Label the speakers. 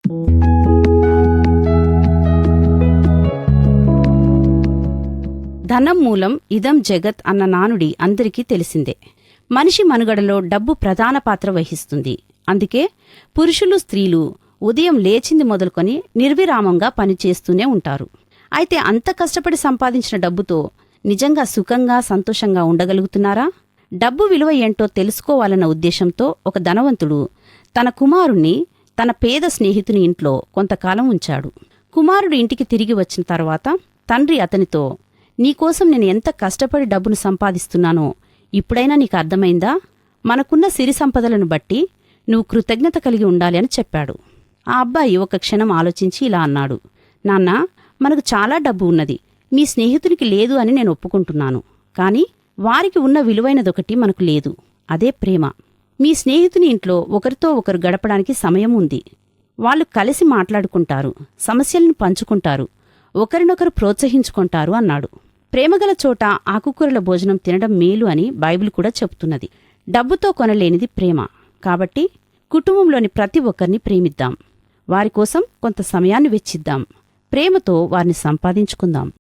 Speaker 1: ధనం మూలం ఇదం జగత్ అన్న నానుడి అందరికీ తెలిసిందే. మనిషి మనుగడలో డబ్బు ప్రధాన పాత్ర వహిస్తుంది. అందుకే పురుషులు, స్త్రీలు ఉదయం లేచింది మొదలుకొని నిర్విరామంగా పనిచేస్తూనే ఉంటారు. అయితే అంత కష్టపడి సంపాదించిన డబ్బుతో నిజంగా సుఖంగా, సంతోషంగా ఉండగలుగుతున్నారా? డబ్బు విలువ ఏంటో తెలుసుకోవాలన్న ఉద్దేశంతో ఒక ధనవంతుడు తన కుమారుణ్ణి తన పేద స్నేహితుని ఇంట్లో కొంతకాలం ఉంచాడు. కుమారుడు ఇంటికి తిరిగి వచ్చిన తర్వాత తండ్రి అతనితో, నీకోసం నేను ఎంత కష్టపడి డబ్బును సంపాదిస్తున్నానో ఇప్పుడైనా నీకు అర్థమైందా? మనకున్న సిరి సంపదలను బట్టి నువ్వు కృతజ్ఞత కలిగి ఉండాలి అని చెప్పాడు. ఆ అబ్బాయి ఒక క్షణం ఆలోచించి ఇలా అన్నాడు, నాన్నా, మనకు చాలా డబ్బు ఉన్నది. మీ స్నేహితునికి లేదు అని నేను ఒప్పుకుంటున్నాను. కాని వారికి ఉన్న విలువైనదొకటి మనకు లేదు. అదే ప్రేమ. మీ స్నేహితుని ఇంట్లో ఒకరితో ఒకరు గడపడానికి సమయం ఉంది. వాళ్ళు కలిసి మాట్లాడుకుంటారు, సమస్యలను పంచుకుంటారు, ఒకరినొకరు ప్రోత్సహించుకుంటారు అన్నాడు. ప్రేమగల చోట ఆకుకూరల భోజనం తినడం మేలు అని బైబిల్ కూడా చెబుతున్నది. డబ్బుతో కొనలేనిది ప్రేమ. కాబట్టి కుటుంబంలోని ప్రతి ఒక్కరిని ప్రేమిద్దాం. వారి కోసం కొంత సమయాన్ని వెచ్చిద్దాం. ప్రేమతో వారిని సంపాదించుకుందాం.